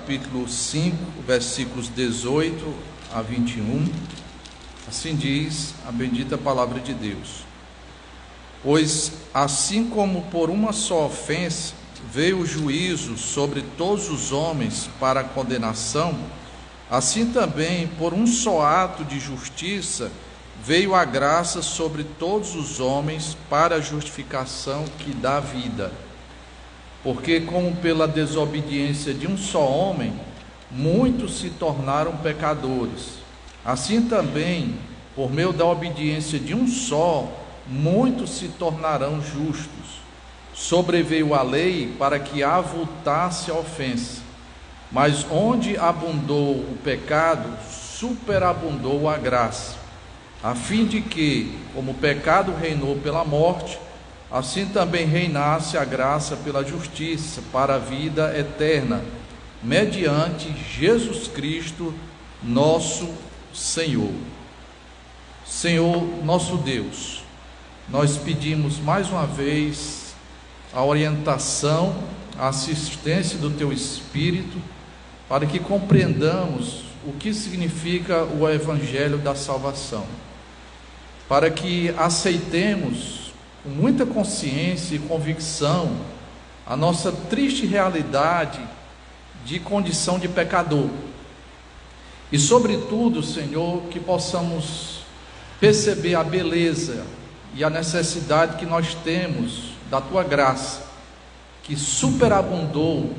capítulo 5, versículos 18 a 21, assim diz a bendita palavra de Deus: Pois assim como por uma só ofensa veio o juízo sobre todos os homens para a condenação, assim também por um só ato de justiça veio a graça sobre todos os homens para a justificação que dá vida. Porque como pela desobediência de um só homem muitos se tornaram pecadores, assim também por meio da obediência de um só muitos se tornarão justos. Sobreveio a lei para que avultasse a ofensa, mas onde abundou o pecado, superabundou a graça, a fim de que, como o pecado reinou pela morte, assim também reinasse a graça pela justiça, para a vida eterna, mediante Jesus Cristo, nosso Senhor. Senhor, nosso Deus, nós pedimos mais uma vez a orientação, a assistência do Teu Espírito, para que compreendamos o que significa o Evangelho da salvação, para que aceitemos com muita consciência e convicção a nossa triste realidade de condição de pecador, e sobretudo, Senhor, que possamos perceber a beleza e a necessidade que nós temos da Tua graça, que superabundou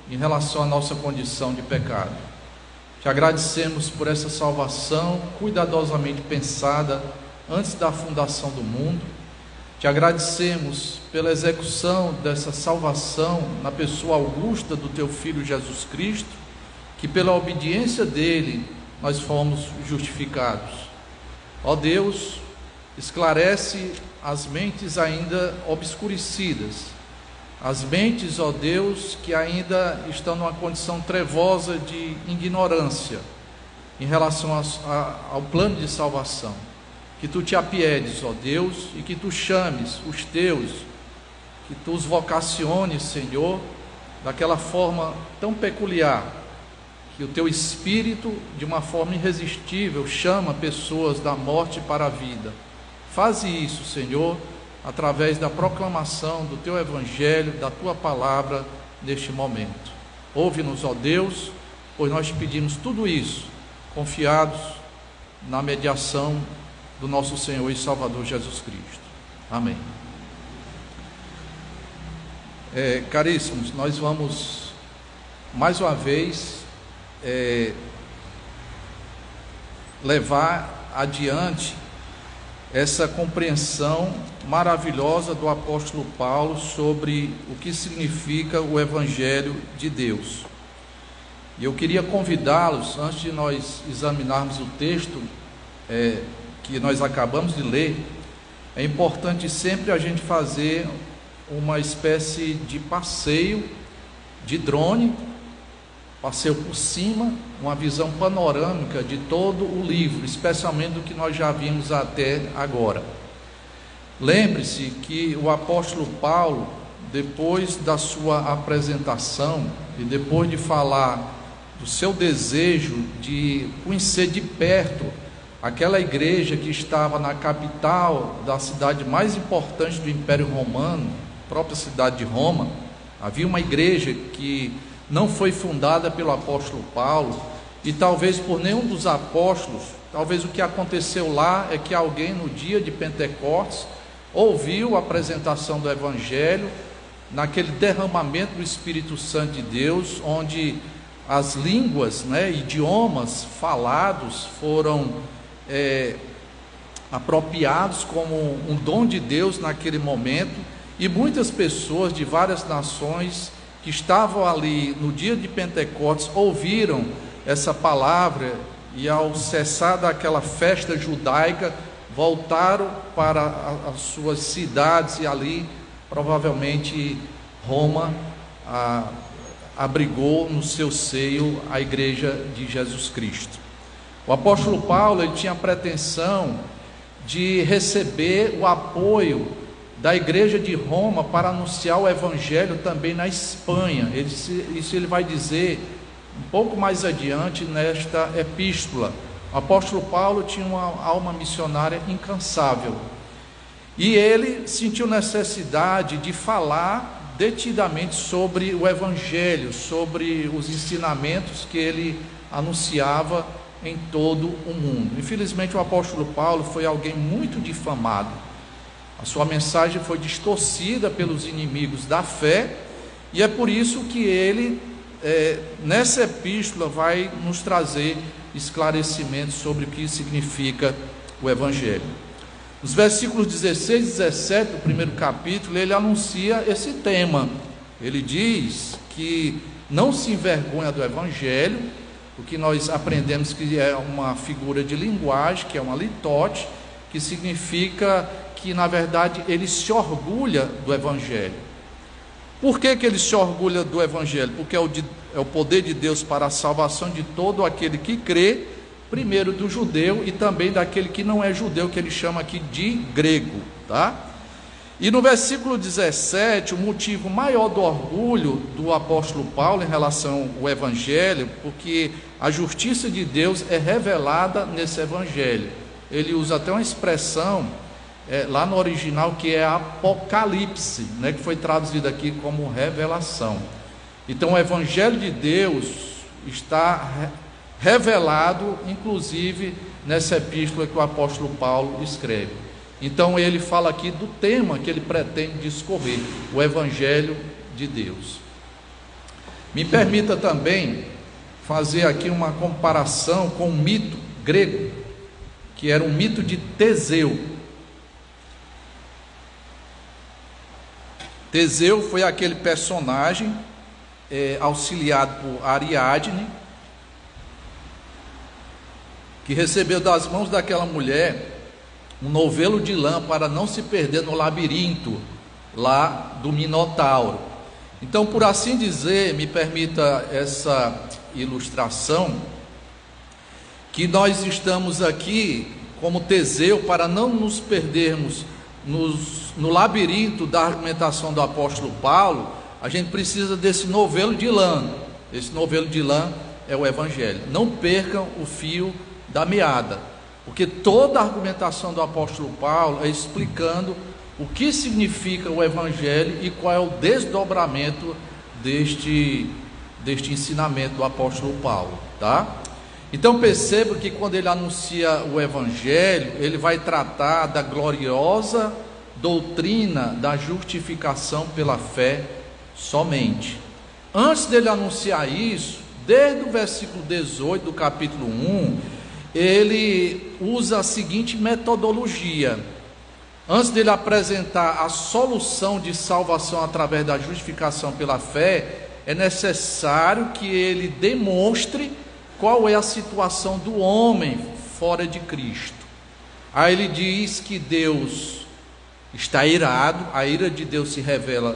em relação à nossa condição de pecado. Te agradecemos por essa salvação cuidadosamente pensada antes da fundação do mundo. Te agradecemos pela execução dessa salvação na pessoa augusta do Teu Filho Jesus Cristo, que pela obediência dele nós fomos justificados. Ó Deus, esclarece as mentes ainda obscurecidas, as mentes, ó Deus, que ainda estão numa condição trevosa de ignorância em relação ao plano de salvação. Que Tu te apiedes, ó Deus, e que Tu chames os Teus, que Tu os vocaciones, Senhor, daquela forma tão peculiar, que o Teu Espírito, de uma forma irresistível, chama pessoas da morte para a vida. Faze isso, Senhor, através da proclamação do Teu Evangelho, da Tua palavra neste momento. Ouve-nos, ó Deus, pois nós te pedimos tudo isso, confiados na mediação do nosso Senhor e Salvador Jesus Cristo. Amém. Caríssimos, nós vamos mais uma vez levar adiante essa compreensão maravilhosa do apóstolo Paulo sobre o que significa o Evangelho de Deus. E eu queria convidá-los, antes de nós examinarmos o texto que nós acabamos de ler, é importante sempre a gente fazer uma espécie de passeio de drone, passeio por cima, uma visão panorâmica de todo o livro, especialmente do que nós já vimos até agora. Lembre-se que o apóstolo Paulo, depois da sua apresentação e depois de falar do seu desejo de conhecer de perto aquela igreja que estava na capital da cidade mais importante do Império Romano, a própria cidade de Roma, havia uma igreja que não foi fundada pelo apóstolo Paulo, e talvez por nenhum dos apóstolos. Talvez o que aconteceu lá é que alguém no dia de Pentecostes ouviu a apresentação do Evangelho, naquele derramamento do Espírito Santo de Deus, onde as línguas, idiomas falados foram apropriados como um dom de Deus naquele momento, e muitas pessoas de várias nações que estavam ali no dia de Pentecostes ouviram essa palavra, e ao cessar daquela festa judaica, voltaram para as suas cidades, e ali provavelmente Roma abrigou no seu seio a igreja de Jesus Cristo. O apóstolo Paulo, ele tinha a pretensão de receber o apoio da igreja de Roma para anunciar o Evangelho também na Espanha. Isso ele vai dizer um pouco mais adiante nesta epístola. O apóstolo Paulo tinha uma alma missionária incansável, e ele sentiu necessidade de falar detidamente sobre o Evangelho, sobre os ensinamentos que ele anunciava em todo o mundo. Infelizmente, o apóstolo Paulo foi alguém muito difamado. A sua mensagem foi distorcida pelos inimigos da fé, e é por isso que ele, nessa epístola, vai nos trazer esclarecimentos sobre o que significa o Evangelho. Nos versículos 16 e 17 do primeiro capítulo, ele anuncia esse tema. Ele diz que não se envergonha do Evangelho, o que nós aprendemos que é uma figura de linguagem, que é uma litote, que significa que, na verdade, ele se orgulha do Evangelho. Por que ele se orgulha do Evangelho? Porque é o poder de Deus para a salvação de todo aquele que crê, primeiro do judeu e também daquele que não é judeu, que ele chama aqui de grego, tá? E no versículo 17, o motivo maior do orgulho do apóstolo Paulo em relação ao Evangelho, porque a justiça de Deus é revelada nesse Evangelho. Ele usa até uma expressão lá no original que é Apocalipse, né, que foi traduzido aqui como revelação. Então o Evangelho de Deus está revelado, inclusive nessa epístola que o apóstolo Paulo escreve. Então ele fala aqui do tema que ele pretende discorrer, o Evangelho de Deus. Me permita também fazer aqui uma comparação com o mito grego, que era um mito de Teseu. Teseu foi aquele personagem auxiliado por Ariadne, que recebeu das mãos daquela mulher um novelo de lã para não se perder no labirinto lá do Minotauro. Então, por assim dizer, me permita essa ilustração, que nós estamos aqui como Teseu para não nos perdermos no labirinto da argumentação do apóstolo Paulo. A gente precisa desse novelo de lã. Esse novelo de lã é o Evangelho. Não percam o fio da meada, porque toda a argumentação do apóstolo Paulo é explicando o que significa o Evangelho e qual é o desdobramento deste ensinamento do apóstolo Paulo, tá? Então perceba que quando ele anuncia o Evangelho, ele vai tratar da gloriosa doutrina da justificação pela fé somente. Antes dele anunciar isso, desde o versículo 18 do capítulo 1, ele usa a seguinte metodologia. Antes dele apresentar a solução de salvação através da justificação pela fé, é necessário que ele demonstre qual é a situação do homem fora de Cristo. Aí ele diz que Deus está irado, a ira de Deus se revela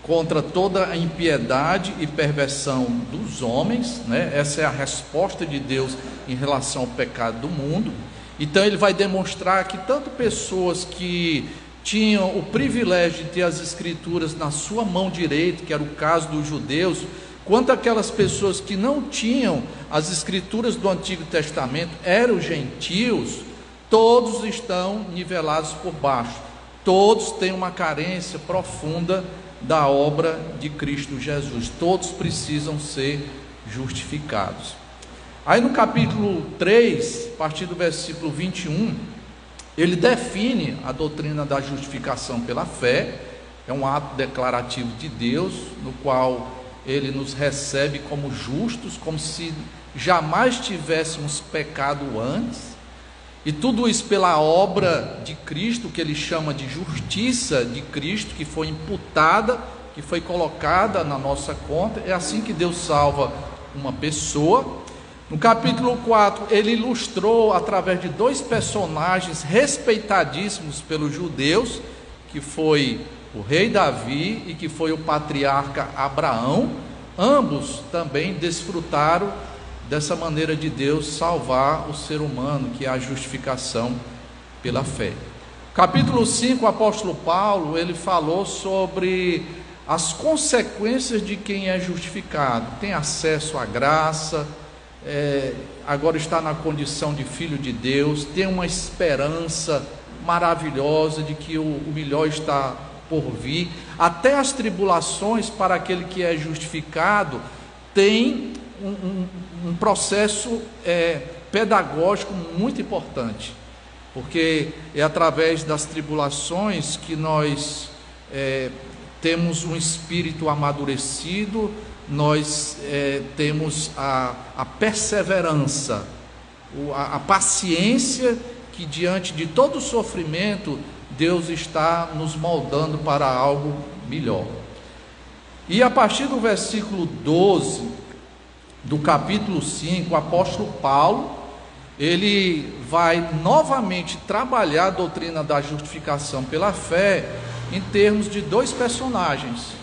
contra toda a impiedade e perversão dos homens, né? Essa é a resposta de Deus em relação ao pecado do mundo. Então ele vai demonstrar que tanto pessoas que tinham o privilégio de ter as escrituras na sua mão direita, que era o caso dos judeus, quanto aquelas pessoas que não tinham as escrituras do Antigo Testamento, eram gentios, todos estão nivelados por baixo, todos têm uma carência profunda da obra de Cristo Jesus, todos precisam ser justificados. Aí no capítulo 3, a partir do versículo 21, ele define a doutrina da justificação pela fé. É um ato declarativo de Deus, no qual ele nos recebe como justos, como se jamais tivéssemos pecado antes, e tudo isso pela obra de Cristo, que ele chama de justiça de Cristo, que foi imputada, que foi colocada na nossa conta. É assim que Deus salva uma pessoa. No capítulo 4, ele ilustrou através de dois personagens respeitadíssimos pelos judeus, que foi o rei Davi e que foi o patriarca Abraão. Ambos também desfrutaram dessa maneira de Deus salvar o ser humano, que é a justificação pela fé. Capítulo 5, o apóstolo Paulo, ele falou sobre as consequências de quem é justificado, tem acesso à graça, agora está na condição de filho de Deus, tem uma esperança maravilhosa de que o melhor está por vir. Até as tribulações para aquele que é justificado tem um processo pedagógico muito importante, porque é através das tribulações que nós temos um espírito amadurecido, nós temos a perseverança, a paciência, que diante de todo o sofrimento, Deus está nos moldando para algo melhor. E a partir do versículo 12, do capítulo 5, o apóstolo Paulo, ele vai novamente trabalhar a doutrina da justificação pela fé, em termos de dois personagens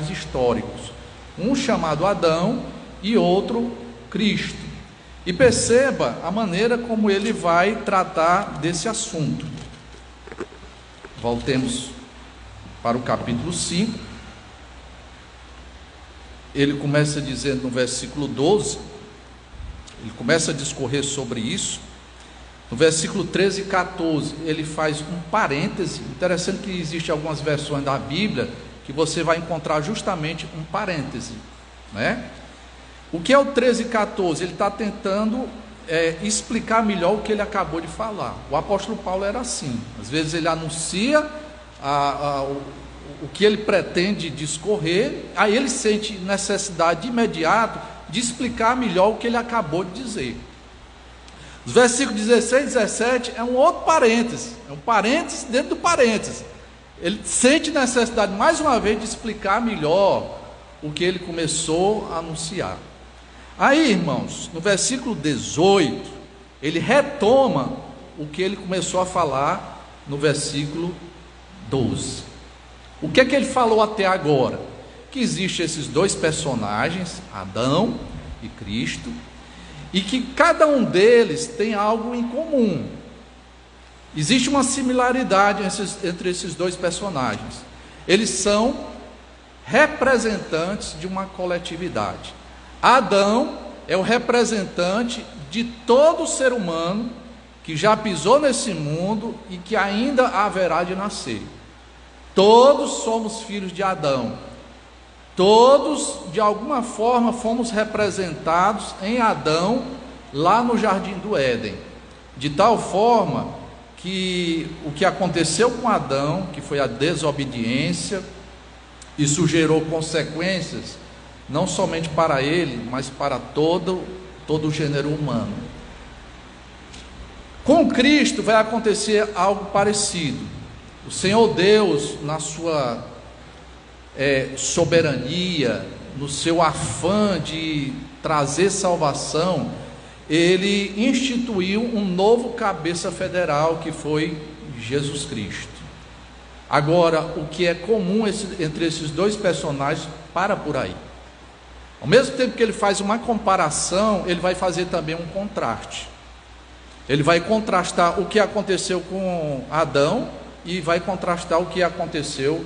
históricos, um chamado Adão e outro Cristo. E perceba a maneira como ele vai tratar desse assunto. Voltemos para o capítulo 5. Ele começa dizendo no versículo 12, ele começa a discorrer sobre isso. No versículo 13 e 14, ele faz um parêntese. Interessante que existem algumas versões da Bíblia que você vai encontrar justamente um parêntese, né? O que é o 13 e 14? Ele está tentando explicar melhor o que ele acabou de falar. O apóstolo Paulo era assim, às vezes ele anuncia o que ele pretende discorrer, aí ele sente necessidade de imediato de explicar melhor o que ele acabou de dizer. Os versículos 16 e 17 é um outro parêntese, é um parêntese dentro do parêntese. Ele sente necessidade mais uma vez de explicar melhor o que ele começou a anunciar. Aí, irmãos, no versículo 18, ele retoma o que ele começou a falar no versículo 12. O que é que ele falou até agora? Que existem esses dois personagens, Adão e Cristo, e que cada um deles tem algo em comum. Existe uma similaridade entre esses dois personagens. Eles são representantes de uma coletividade. Adão é o representante de todo ser humano que já pisou nesse mundo e que ainda haverá de nascer. Todos somos filhos de Adão. Todos, de alguma forma, fomos representados em Adão, lá no Jardim do Éden. De tal forma que o que aconteceu com Adão, que foi a desobediência, isso gerou consequências, não somente para ele, mas para todo o gênero humano. Com Cristo vai acontecer algo parecido. O Senhor Deus, na sua soberania, no seu afã de trazer salvação, ele instituiu um novo cabeça federal, que foi Jesus Cristo. Agora, o que é comum entre esses dois personagens para por aí. Ao mesmo tempo que ele faz uma comparação, ele vai fazer também um contraste. Ele vai contrastar o que aconteceu com Adão e vai contrastar o que aconteceu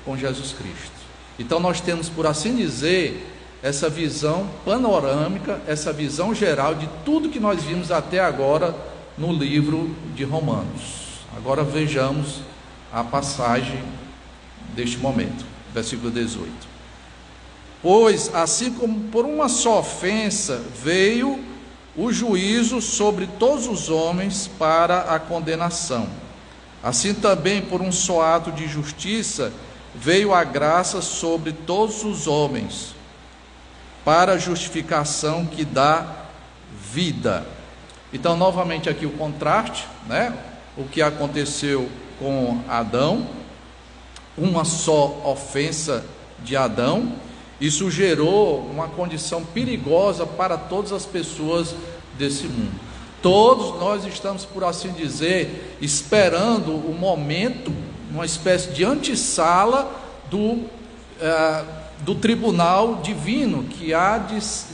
com Jesus Cristo. Então nós temos, por assim dizer, essa visão panorâmica, essa visão geral de tudo que nós vimos até agora no livro de Romanos. Agora vejamos a passagem deste momento, versículo 18. Pois, assim como por uma só ofensa veio o juízo sobre todos os homens para a condenação, assim também por um só ato de justiça veio a graça sobre todos os homens, para a justificação que dá vida. Então, novamente aqui o contraste, né? O que aconteceu com Adão, uma só ofensa de Adão, isso gerou uma condição perigosa para todas as pessoas desse mundo. Todos nós estamos, por assim dizer, esperando o momento, uma espécie de antessala do tribunal divino que há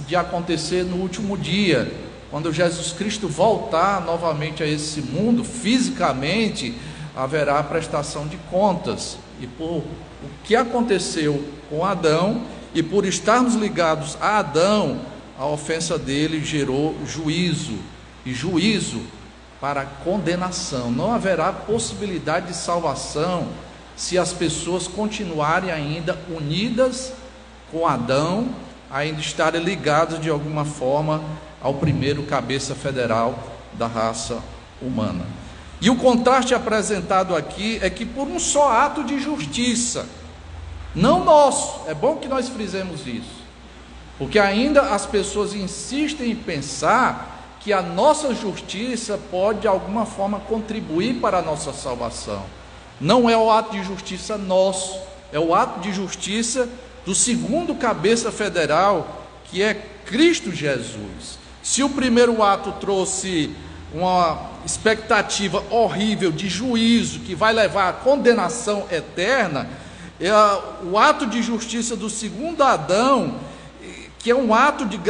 de acontecer no último dia, quando Jesus Cristo voltar novamente a esse mundo, fisicamente haverá prestação de contas, e por o que aconteceu com Adão, e por estarmos ligados a Adão, a ofensa dele gerou juízo, e juízo para condenação. Não haverá possibilidade de salvação se as pessoas continuarem ainda unidas com Adão, ainda estarem ligadas de alguma forma ao primeiro cabeça federal da raça humana. E o contraste apresentado aqui é que por um só ato de justiça, não nosso, é bom que nós frisemos isso, porque ainda as pessoas insistem em pensar que a nossa justiça pode de alguma forma contribuir para a nossa salvação. Não é o ato de justiça nosso, é o ato de justiça do segundo cabeça federal, que é Cristo Jesus. Se o primeiro ato trouxe uma expectativa horrível de juízo que vai levar à condenação eterna, o ato de justiça do segundo Adão, que é um ato de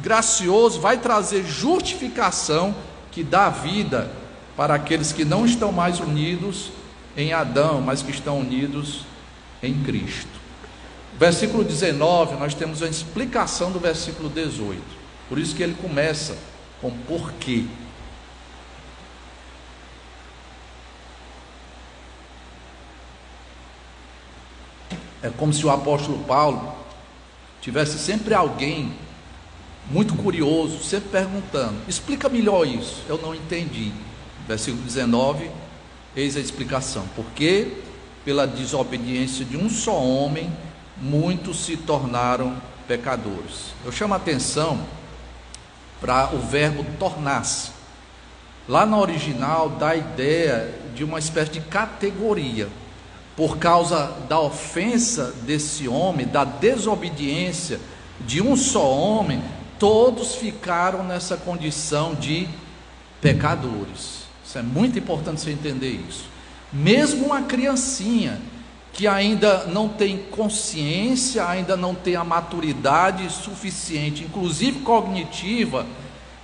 gracioso, vai trazer justificação que dá vida para aqueles que não estão mais unidos em Adão, mas que estão unidos em Cristo. Versículo 19, nós temos a explicação do versículo 18, por isso que ele começa com porquê. É como se o apóstolo Paulo tivesse sempre alguém muito curioso, sempre perguntando: explica melhor isso, eu não entendi. Versículo 19, eis a explicação: porque pela desobediência de um só homem, muitos se tornaram pecadores. Eu chamo a atenção para o verbo tornar-se. Lá no original dá a ideia de uma espécie de categoria. Por causa da ofensa desse homem, da desobediência de um só homem, todos ficaram nessa condição de pecadores. Isso é muito importante você entender isso. Mesmo uma criancinha que ainda não tem consciência, ainda não tem a maturidade suficiente, inclusive cognitiva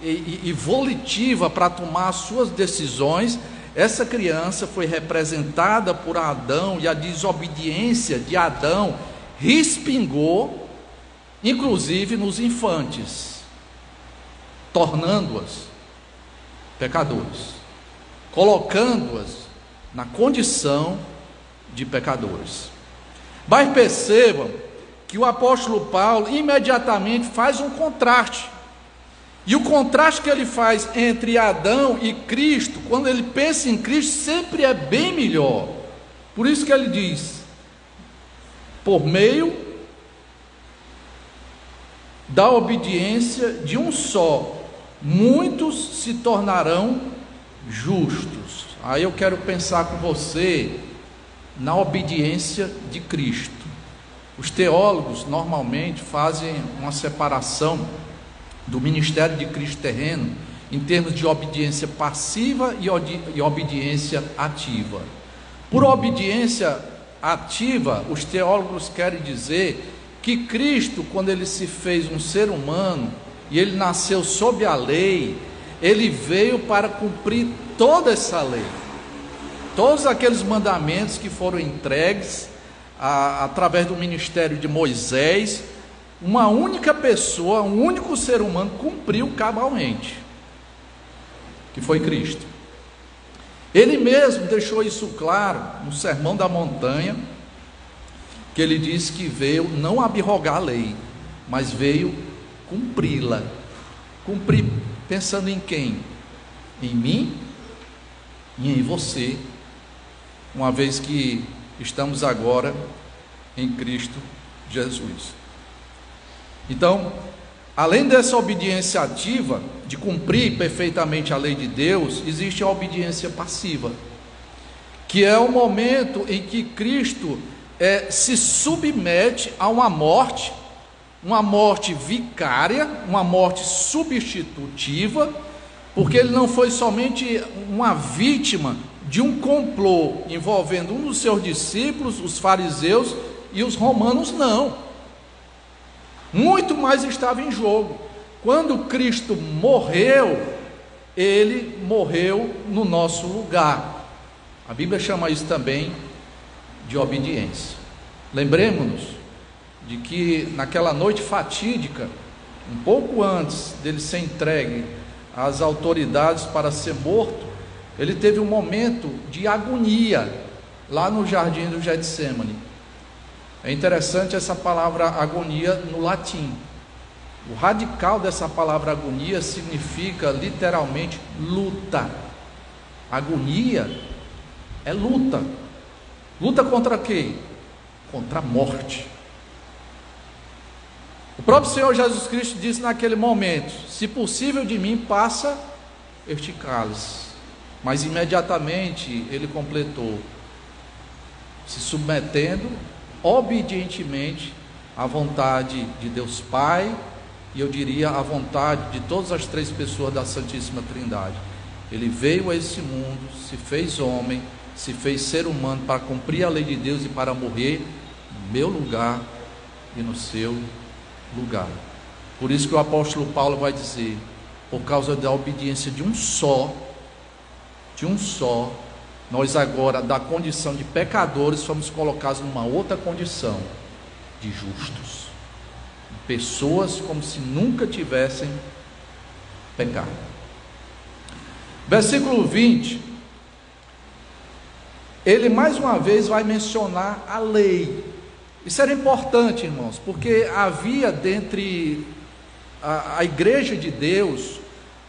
e volitiva, para tomar as suas decisões, essa criança foi representada por Adão, e a desobediência de Adão respingou, inclusive nos infantes, tornando-as pecadores, colocando-as na condição de pecadores. Mas percebam que o apóstolo Paulo imediatamente faz um contraste. E o contraste que ele faz entre Adão e Cristo, quando ele pensa em Cristo, sempre é bem melhor. Por isso que ele diz: por meio da obediência de um só, muitos se tornarão justos. Aí eu quero pensar com você na obediência de Cristo. Os teólogos normalmente fazem uma separação do ministério de Cristo terreno em termos de obediência passiva e obediência ativa. Por obediência ativa, os teólogos querem dizer que Cristo, quando ele se fez um ser humano e ele nasceu sob a lei, ele veio para cumprir toda essa lei, todos aqueles mandamentos que foram entregues através do ministério de Moisés. Uma única pessoa, um único ser humano cumpriu cabalmente, que foi Cristo. Ele mesmo deixou isso claro no Sermão da Montanha, que ele disse que veio não abrogar a lei, mas veio cumpri-la. Cumprir pensando em quem? Em mim e em você, uma vez que estamos agora em Cristo Jesus. Então, além dessa obediência ativa, de cumprir perfeitamente a lei de Deus, existe a obediência passiva, que é o momento em que Cristo se submete a uma morte vicária, uma morte substitutiva, porque ele não foi somente uma vítima de um complô envolvendo um dos seus discípulos, os fariseus e os romanos, não. Muito mais estava em jogo. Quando Cristo morreu, ele morreu no nosso lugar. A Bíblia chama isso também de obediência. Lembremos-nos de que naquela noite fatídica, um pouco antes dele ser entregue às autoridades para ser morto, ele teve um momento de agonia lá no jardim do Getsemane. É interessante essa palavra agonia no latim. O radical dessa palavra agonia significa literalmente luta. Agonia é luta. Luta contra quem? Contra a morte. O próprio Senhor Jesus Cristo disse naquele momento: se possível de mim, passa este cálice. Mas imediatamente ele completou, se submetendo obedientemente à vontade de Deus Pai, e eu diria à vontade de todas as três pessoas da Santíssima Trindade. Ele veio a esse mundo, se fez homem, se fez ser humano para cumprir a lei de Deus e para morrer no meu lugar e no seu lugar. Por isso que o apóstolo Paulo vai dizer: por causa da obediência de um só, nós agora, da condição de pecadores, fomos colocados numa outra condição, de justos. Pessoas como se nunca tivessem pecado. Versículo 20, ele mais uma vez vai mencionar a lei. Isso era importante, irmãos, porque havia dentre a igreja de Deus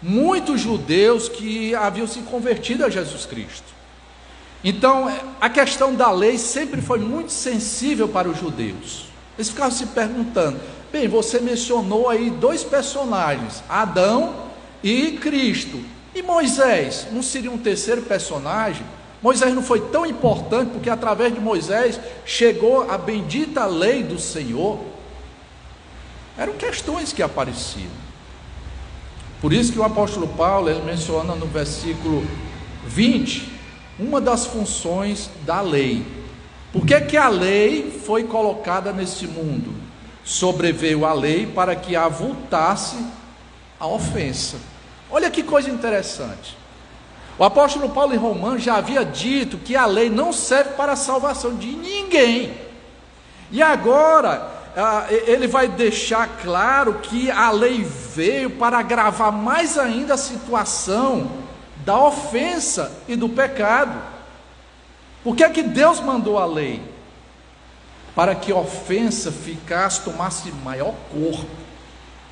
muitos judeus que haviam se convertido a Jesus Cristo. Então a questão da lei sempre foi muito sensível para os judeus. Eles ficavam se perguntando: bem, você mencionou aí dois personagens, Adão e Cristo, e Moisés não seria um terceiro personagem? Moisés não foi tão importante porque através de Moisés chegou a bendita lei do Senhor? Eram questões que apareciam. Por isso que o apóstolo Paulo, ele menciona no versículo 20 uma das funções da lei. Por que a lei foi colocada nesse mundo? Sobreveio a lei para que avultasse a ofensa. Olha que coisa interessante. O apóstolo Paulo em Romanos já havia dito que a lei não serve para a salvação de ninguém. E agora ele vai deixar claro que a lei veio para agravar mais ainda a situação da ofensa e do pecado. Por que Deus mandou a lei? Para que a ofensa tomasse maior corpo.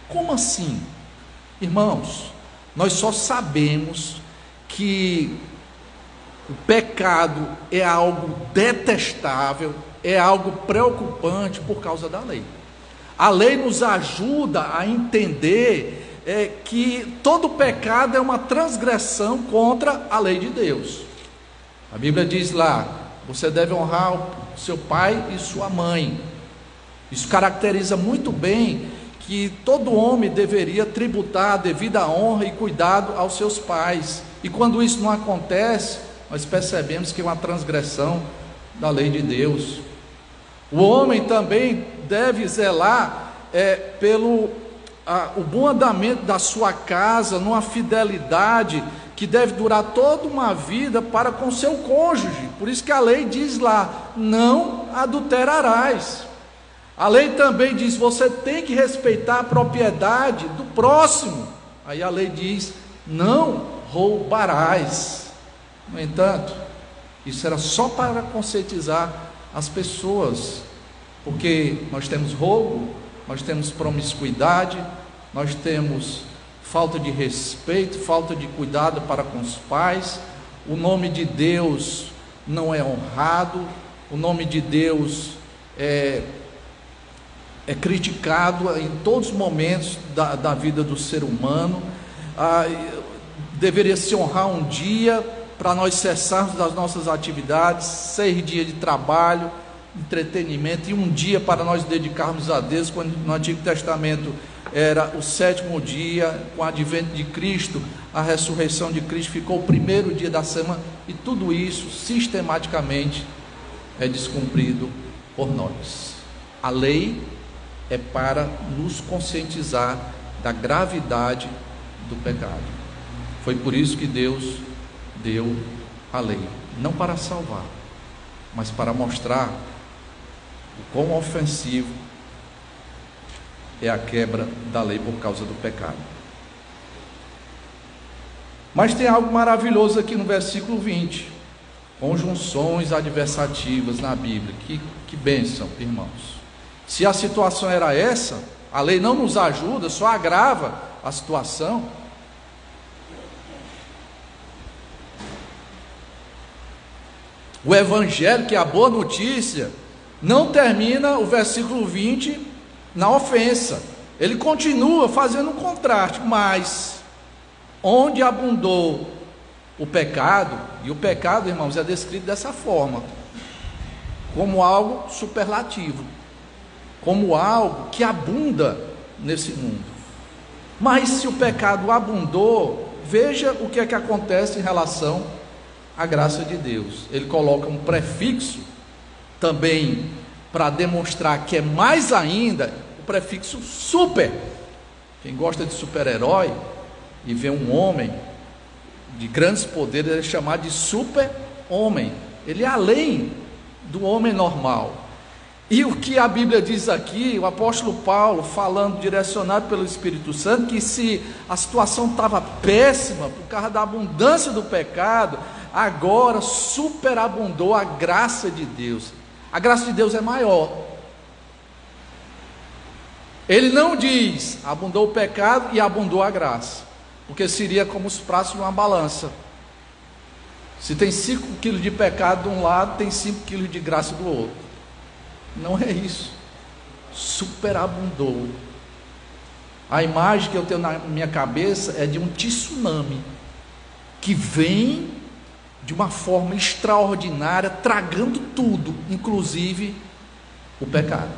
Como assim? Irmãos, nós só sabemos que o pecado é algo detestável, é algo preocupante por causa da lei. A lei nos ajuda a entender que todo pecado é uma transgressão contra a lei de Deus. A Bíblia diz lá: você deve honrar o seu pai e sua mãe. Isso caracteriza muito bem que todo homem deveria tributar a devida honra e cuidado aos seus pais. E quando isso não acontece, nós percebemos que é uma transgressão da lei de Deus. O homem também deve zelar pelo o bom andamento da sua casa, numa fidelidade que deve durar toda uma vida para com seu cônjuge. Por isso que a lei diz lá: não adulterarás. A lei também diz: você tem que respeitar a propriedade do próximo. Aí a lei diz: não roubarás. No entanto, isso era só para conscientizar as pessoas, porque nós temos roubo, nós temos promiscuidade, nós temos falta de respeito, falta de cuidado para com os pais, o nome de Deus não é honrado, o nome de Deus é criticado em todos os momentos da vida do ser humano. Deveria se honrar um dia para nós cessarmos das nossas atividades, 6 dias de trabalho, entretenimento, e um dia para nós dedicarmos a Deus, quando no Antigo Testamento era o 7º dia. Com o advento de Cristo, a ressurreição de Cristo, ficou o primeiro dia da semana, e tudo isso sistematicamente é descumprido por nós. A lei é para nos conscientizar da gravidade do pecado. Foi por isso que Deus deu a lei, não para salvar, mas para mostrar o quão ofensivo é a quebra da lei por causa do pecado. Mas tem algo maravilhoso aqui no versículo 20, conjunções adversativas na Bíblia, que bênção, irmãos. Se a situação era essa, a lei não nos ajuda, só agrava a situação. O evangelho, que é a boa notícia, não termina o versículo 20 na ofensa, ele continua fazendo um contraste, mas onde abundou o pecado, e o pecado, irmãos, é descrito dessa forma, como algo superlativo, como algo que abunda nesse mundo. Mas se o pecado abundou, veja o que é que acontece em relação à graça de Deus. Ele coloca um prefixo também para demonstrar que é mais ainda, o prefixo super. Quem gosta de super-herói e vê um homem de grandes poderes, ele é chamado de super-homem. Ele é além do homem normal. E o que a Bíblia diz aqui, o apóstolo Paulo falando, direcionado pelo Espírito Santo, que se a situação estava péssima por causa da abundância do pecado, agora superabundou a graça de Deus. A graça de Deus é maior. Ele não diz abundou o pecado e abundou a graça, porque seria como os pratos de uma balança. Se tem 5 quilos de pecado de um lado, tem 5 quilos de graça do outro. Não é isso. Superabundou. A imagem que eu tenho na minha cabeça é de um tsunami que vem de uma forma extraordinária, tragando tudo, inclusive o pecado.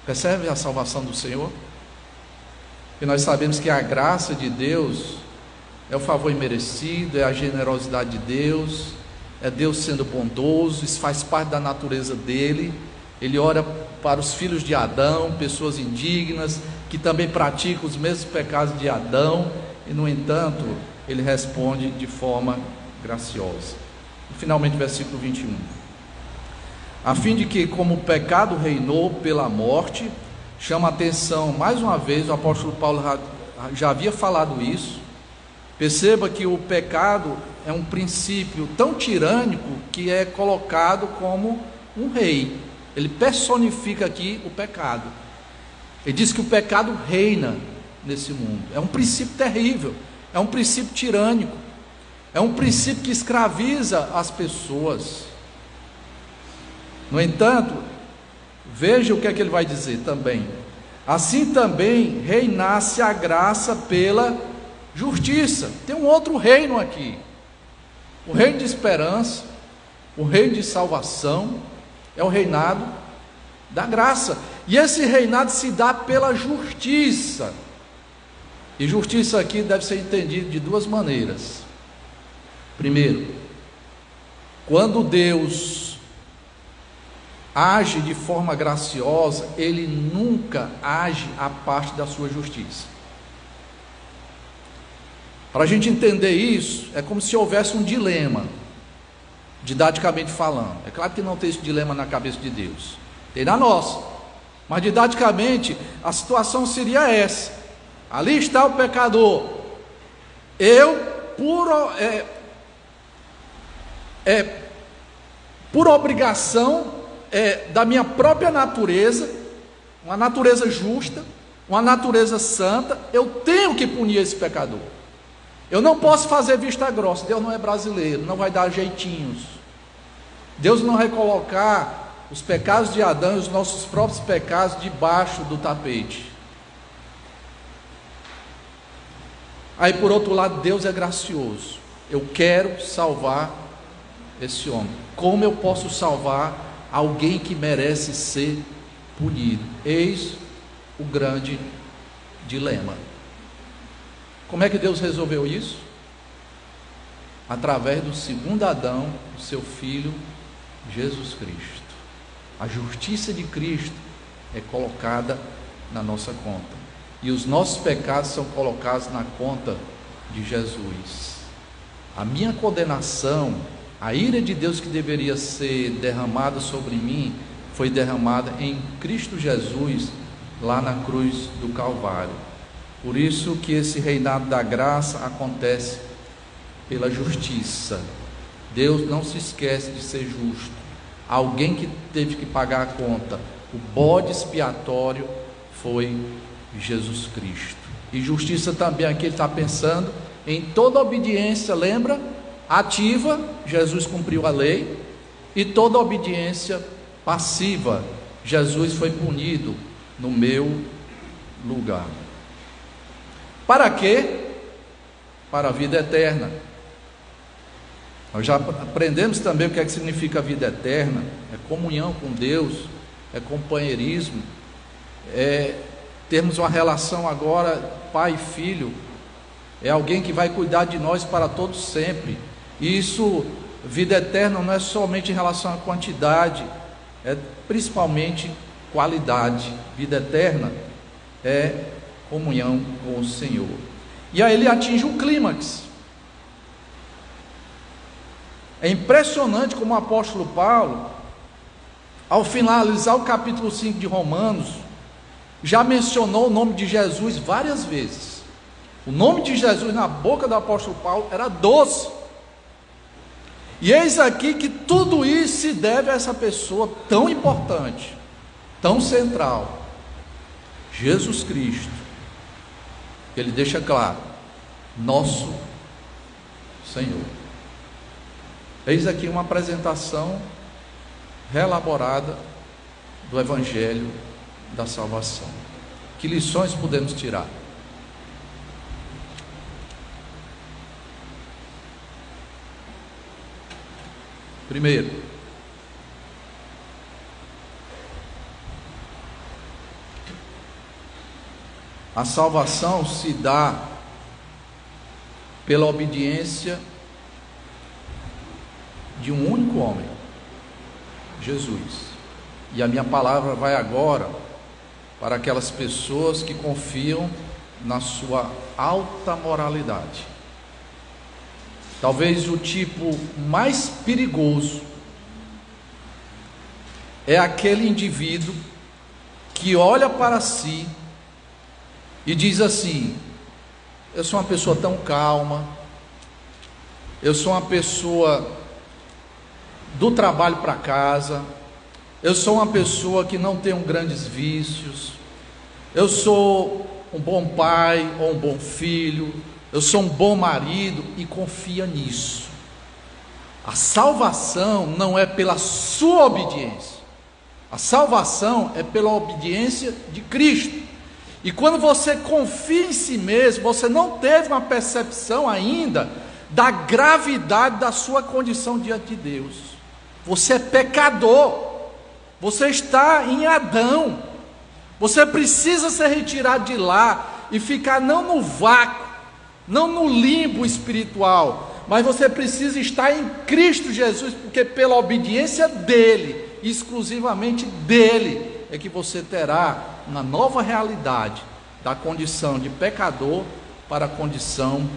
Percebe a salvação do Senhor? E nós sabemos que a graça de Deus é o favor imerecido, é a generosidade de Deus, é Deus sendo bondoso, isso faz parte da natureza dele. Ele ora para os filhos de Adão, pessoas indignas, que também praticam os mesmos pecados de Adão, e no entanto, ele responde de forma graciosa. E finalmente, versículo 21. A fim de que, como o pecado reinou pela morte, chama a atenção, mais uma vez, o apóstolo Paulo já havia falado isso. Perceba que o pecado é um princípio tão tirânico que é colocado como um rei. Ele personifica aqui o pecado. Ele diz que o pecado reina nesse mundo. É um princípio terrível, é um princípio tirânico, é um princípio que escraviza as pessoas. No entanto, veja o que é que ele vai dizer também. Assim também reinasse a graça pela justiça. Tem um outro reino aqui, o reino de esperança, o reino de salvação, é o reinado da graça, e esse reinado se dá pela justiça, e justiça aqui deve ser entendida de duas maneiras. Primeiro, quando Deus age de forma graciosa, Ele nunca age à parte da sua justiça. Para a gente entender isso, é como se houvesse um dilema, didaticamente falando. É claro que não tem esse dilema na cabeça de Deus, tem na nossa, mas didaticamente a situação seria essa: ali está o pecador, eu por obrigação da minha própria natureza, uma natureza justa, uma natureza santa, eu tenho que punir esse pecador. Eu não posso fazer vista grossa. Deus não é brasileiro, não vai dar jeitinhos. Deus não vai colocar os pecados de Adão e os nossos próprios pecados debaixo do tapete. Aí por outro lado, Deus é gracioso. Eu quero salvar esse homem. Como eu posso salvar alguém que merece ser punido? Eis o grande dilema. Como é que Deus resolveu isso? Através do segundo Adão, o seu filho Jesus Cristo. A justiça de Cristo é colocada na nossa conta, e os nossos pecados são colocados na conta de Jesus. A minha condenação A ira de Deus que deveria ser derramada sobre mim foi derramada em Cristo Jesus, lá na cruz do Calvário. Por isso que esse reinado da graça acontece pela justiça. Deus não se esquece de ser justo. Alguém que teve que pagar a conta, o bode expiatório foi Jesus Cristo. E justiça também, aqui ele está pensando em toda obediência, lembra? Ativa, Jesus cumpriu a lei, e toda obediência passiva, Jesus foi punido no meu lugar. Para quê? Para a vida eterna. Nós já aprendemos também o que é que significa a vida eterna: é comunhão com Deus, é companheirismo, é termos uma relação agora pai e filho, é alguém que vai cuidar de nós para todos sempre. E isso, vida eterna, não é somente em relação à quantidade, é principalmente qualidade. Vida eterna é comunhão com o Senhor. E aí ele atinge o clímax. É impressionante como o apóstolo Paulo, ao finalizar o capítulo 5 de Romanos, já mencionou o nome de Jesus várias vezes. O nome de Jesus na boca do apóstolo Paulo era doce. E eis aqui que tudo isso se deve a essa pessoa tão importante, tão central, Jesus Cristo. Ele deixa claro: nosso Senhor. Eis aqui uma apresentação reelaborada do Evangelho da salvação. Que lições podemos tirar? Primeiro, a salvação se dá pela obediência de um único homem, Jesus. E a minha palavra vai agora para aquelas pessoas que confiam na sua alta moralidade. Talvez o tipo mais perigoso é aquele indivíduo que olha para si e diz assim: eu sou uma pessoa tão calma, eu sou uma pessoa do trabalho para casa, eu sou uma pessoa que não tenho grandes vícios, eu sou um bom pai ou um bom filho, eu sou um bom marido, e confia nisso. A salvação não é pela sua obediência, a salvação é pela obediência de Cristo. E quando você confia em si mesmo, você não teve uma percepção ainda da gravidade da sua condição diante de Deus. Você é pecador, você está em Adão, você precisa ser retirado de lá e ficar não no vácuo, não no limbo espiritual, mas você precisa estar em Cristo Jesus, porque pela obediência dele, exclusivamente dele, é que você terá uma nova realidade da condição de pecador para a condição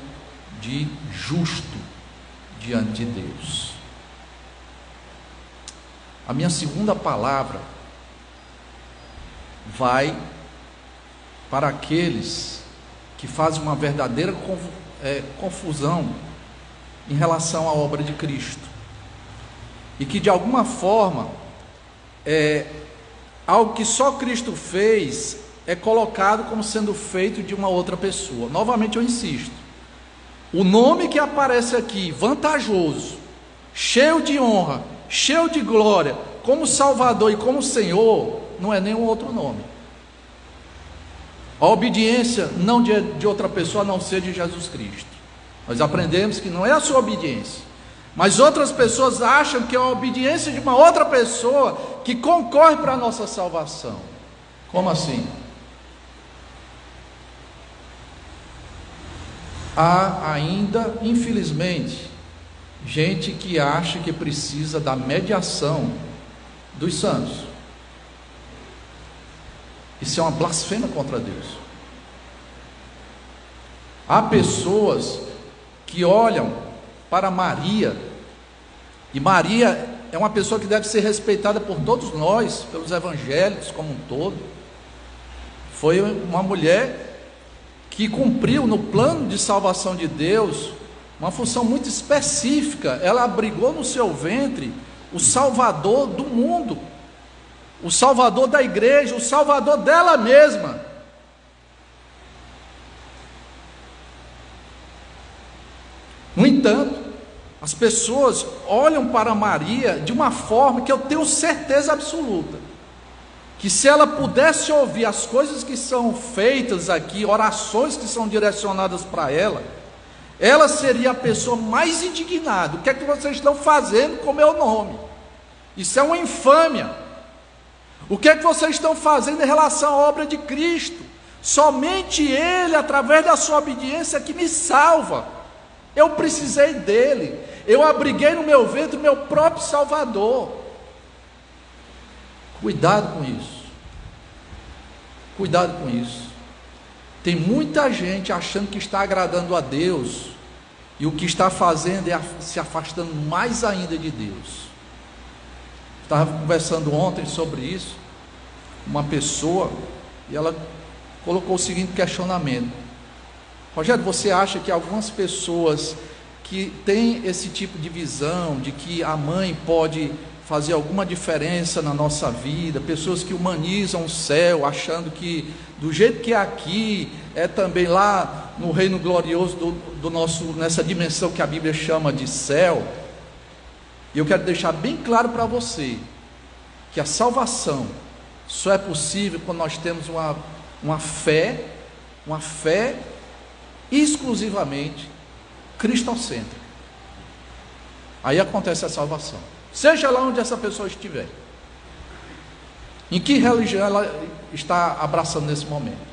de justo diante de Deus. A minha segunda palavra vai para aqueles que fazem uma verdadeira confusão em relação à obra de Cristo, e que de alguma forma algo que só Cristo fez é colocado como sendo feito de uma outra pessoa. Novamente eu insisto, o nome que aparece aqui, vantajoso, cheio de honra, cheio de glória, como Salvador e como Senhor, não é nenhum outro nome. A obediência não de outra pessoa a não ser de Jesus Cristo. Nós aprendemos que não é a sua obediência, mas outras pessoas acham que é a obediência de uma outra pessoa que concorre para a nossa salvação. Como assim? Há ainda, infelizmente, gente que acha que precisa da mediação dos santos. Isso é uma blasfêmia contra Deus. Há pessoas que olham para Maria E Maria é uma pessoa que deve ser respeitada por todos nós, pelos evangélicos como um todo. Foi uma mulher que cumpriu no plano de salvação de Deus uma função muito específica. Ela abrigou no seu ventre o Salvador do mundo, o Salvador da igreja, o Salvador dela mesma. No entanto, as pessoas olham para Maria de uma forma que eu tenho certeza absoluta, que se ela pudesse ouvir as coisas que são feitas aqui, orações que são direcionadas para ela seria a pessoa mais indignada. O que é que vocês estão fazendo com o meu nome? Isso é uma infâmia. O que é que vocês estão fazendo em relação à obra de Cristo? Somente Ele, através da sua obediência, que me salva. Eu precisei dele. Eu abriguei no meu ventre o meu próprio Salvador. Cuidado com isso. Cuidado com isso. Tem muita gente achando que está agradando a Deus, e o que está fazendo é se afastando mais ainda de Deus. Estava conversando ontem sobre isso, uma pessoa, e ela colocou o seguinte questionamento: Rogério, você acha que algumas pessoas que têm esse tipo de visão, de que a mãe pode fazer alguma diferença na nossa vida, pessoas que humanizam o céu, achando que do jeito que é aqui, é também lá no reino glorioso do nosso, nessa dimensão que a Bíblia chama de céu? E eu quero deixar bem claro para você, que a salvação só é possível quando nós temos uma fé exclusivamente cristocêntrica. Aí acontece a salvação, seja lá onde essa pessoa estiver, em que religião ela está abraçando nesse momento.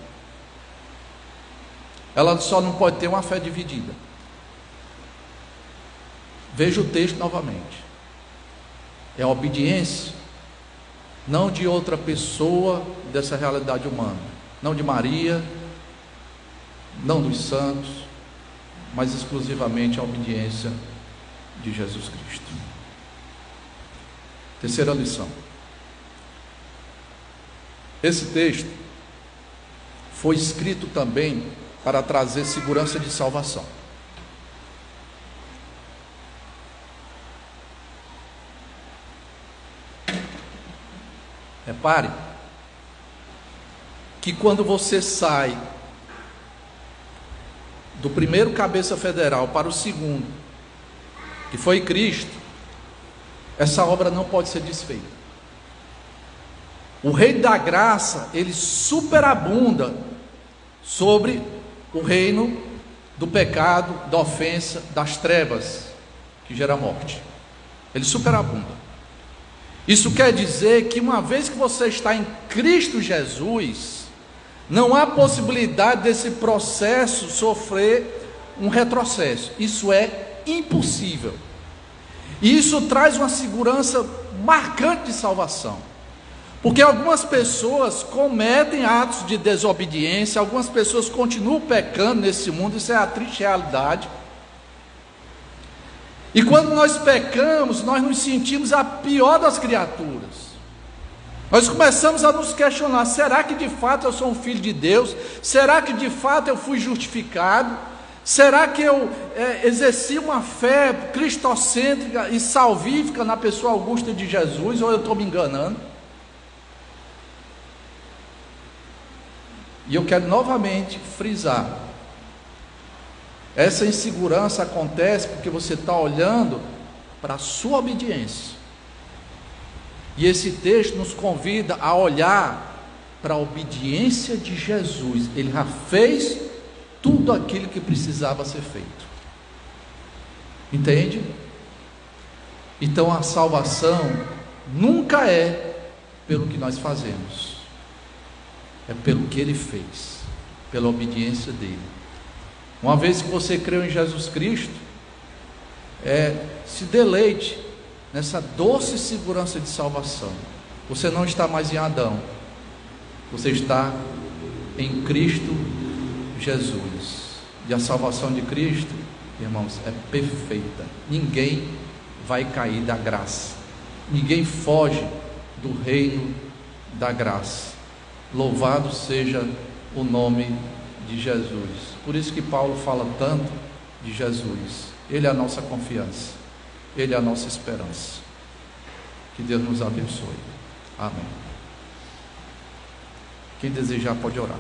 Ela só não pode ter uma fé dividida. Veja o texto novamente. É a obediência, não de outra pessoa dessa realidade humana, não de Maria, não dos santos, mas exclusivamente a obediência de Jesus Cristo. Terceira lição. Esse texto foi escrito também para trazer segurança de salvação. Repare que quando você sai do primeiro cabeça federal para o segundo, que foi Cristo, essa obra não pode ser desfeita. O Rei da Graça, ele superabunda sobre o reino do pecado, da ofensa, das trevas, que gera morte. Ele superabunda. Isso quer dizer que uma vez que você está em Cristo Jesus, não há possibilidade desse processo sofrer um retrocesso. Isso é impossível. E isso traz uma segurança marcante de salvação. Porque algumas pessoas cometem atos de desobediência, algumas pessoas continuam pecando nesse mundo, isso é a triste realidade. E quando nós pecamos, nós nos sentimos a pior das criaturas. Nós começamos a nos questionar: será que de fato eu sou um filho de Deus? Será que de fato eu fui justificado? Será que eu exerci uma fé cristocêntrica e salvífica na pessoa augusta de Jesus? Ou eu estou me enganando? E eu quero novamente frisar: essa insegurança acontece porque você está olhando para a sua obediência. E esse texto nos convida a olhar para a obediência de Jesus. Ele já fez tudo aquilo que precisava ser feito. Entende? Então a salvação nunca é pelo que nós fazemos, é pelo que Ele fez, pela obediência dEle. Uma vez que você creu em Jesus Cristo, se deleite nessa doce segurança de salvação. Você não está mais em Adão, você está em Cristo Jesus. E a salvação de Cristo, irmãos, é perfeita. Ninguém vai cair da graça. Ninguém foge do reino da graça. Louvado seja o nome de Jesus. Por isso que Paulo fala tanto de Jesus. Ele é a nossa confiança, Ele é a nossa esperança. Que Deus nos abençoe. Amém. Quem desejar pode orar.